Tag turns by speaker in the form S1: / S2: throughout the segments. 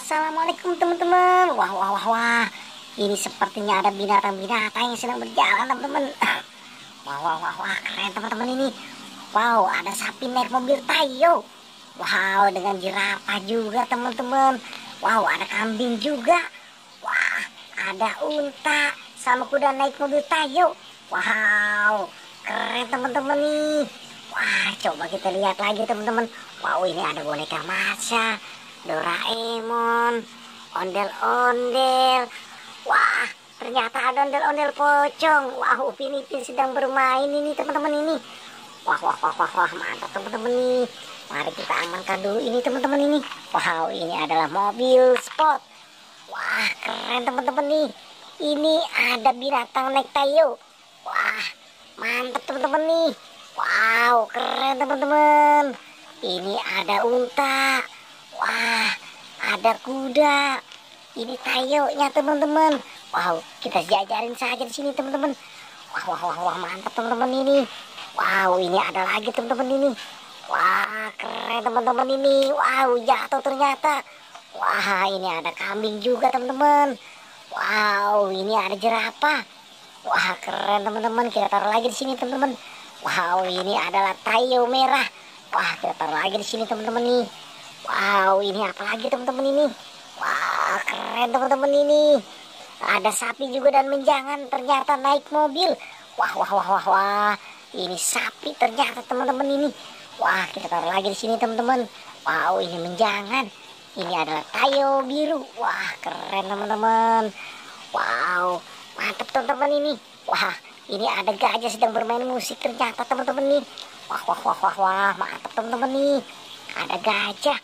S1: Assalamualaikum teman-teman. Wah, wah, wah, wah. Ini sepertinya ada binatang-binatang yang sedang berjalan teman-teman. Wah, wah, wah, wah. Keren teman-teman ini. Wow, ada sapi naik mobil Tayo. Wow, dengan jerapah juga teman-teman. Wow, ada kambing juga. Wah, ada unta sama kuda naik mobil Tayo. Wow, keren teman-teman nih. Wah, coba kita lihat lagi teman-teman. Wow, ini ada boneka Masha, Doraemon, ondel-ondel. Wah, ternyata ada ondel-ondel pocong. Wah, Upin Ipin sedang bermain ini teman-teman ini. Wah, wah, wah, wah, wah, mantap teman-teman nih. Mari kita amankan dulu ini teman-teman ini. Wow, ini adalah mobil sport. Wah, keren teman-teman nih. Ini ada binatang naik Tayo. Wah, mantap teman-teman nih. Wow, keren teman-teman. Ini ada unta. Wah, ada kuda. Ini Tayonya teman-teman. Wow, kita jajarin saja di sini teman-teman. Wah, wah, wah, wah, mantap teman-teman ini. Wow, ini ada lagi teman-teman ini. Wah, keren teman-teman ini. Wow, jatuh ternyata. Wah, ini ada kambing juga teman-teman. Wow, ini ada jerapah. Wah, keren teman-teman. Kita taruh lagi di sini teman-teman. Wow, ini adalah Tayo merah. Wah, kita taruh lagi di sini teman-teman nih. Wow, ini apa lagi teman-teman ini? Wah, keren teman-teman ini. Ada sapi juga dan menjangan ternyata naik mobil. Wah, wah, wah, wah, wah. Ini sapi ternyata teman-teman ini. Wah, kita taruh lagi di sini teman-teman. Wow, ini menjangan. Ini adalah Tayo biru. Wah, keren teman-teman. Wow, mantap teman-teman ini. Wah, ini ada gajah sedang bermain musik ternyata teman-teman nih. Wah, wah, wah, wah, wah, mantap teman-teman nih. Ada gajah.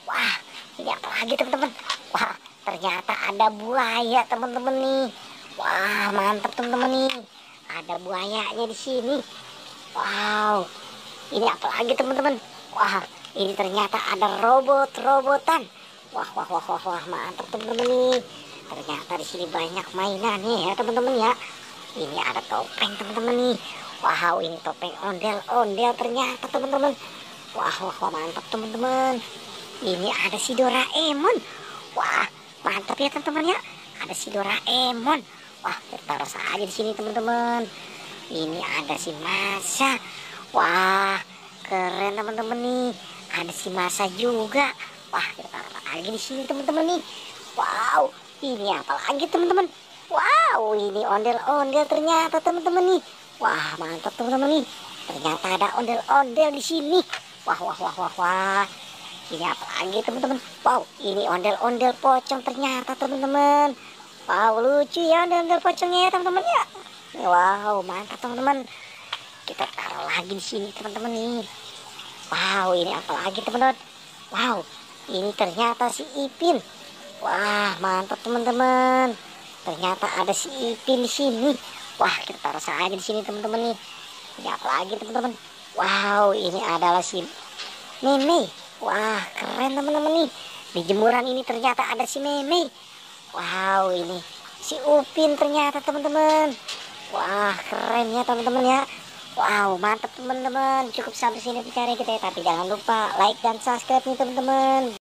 S1: Wah, ini apa lagi teman-teman? Wah, ternyata ada buaya teman-teman nih. Wah, mantap teman-teman nih. Ada buayanya di sini. Wow, ini apa lagi teman-teman? Wah, ini ternyata ada robot-robotan. Wah, wah, wah, wah, wah, mantap teman-teman nih. Ternyata di sini banyak mainan nih ya teman-teman ya. Ini ada topeng teman-teman nih. Wow, ini topeng ondel-ondel ternyata teman-teman. Wah, wah, wah, mantap teman-teman. Ini ada si Doraemon. Wah, mantap ya teman-teman ya. Ada si Doraemon. Wah, kita taruh saja di sini teman-teman. Ini ada si Masha. Wah, keren teman-teman nih. Ada si Masha juga. Wah, kita taruh lagi di sini teman-teman nih. Wow, ini apa lagi teman-teman? Wow, ini ondel-ondel ternyata teman-teman nih. Wah, mantap teman-teman nih. Ternyata ada ondel-ondel di sini. Wah, wah, wah, wah, wah. Ini apa lagi teman-teman? Wow, ini ondel-ondel pocong ternyata teman-teman. Wow, lucu ya ondel-ondel pocongnya ya teman-teman ya. Wow, mantap teman-teman. Kita taruh lagi di sini teman-teman nih. Wow, ini apa lagi teman-teman? Wow, ini ternyata si Ipin. Wah, mantap teman-teman. Ternyata ada si Ipin di sini. Wah, kita taruh saja di sini teman-teman nih. Ini apa lagi teman-teman? Wow, ini adalah si Meme. Wah, keren teman-teman nih. Di jemuran ini ternyata ada si Meme. Wow, ini si Upin ternyata teman-teman. Wah, keren ya teman-teman ya. Wow, mantap teman-teman. Cukup sampai sini bicara kita ya. Tapi jangan lupa like dan subscribe nih teman-teman.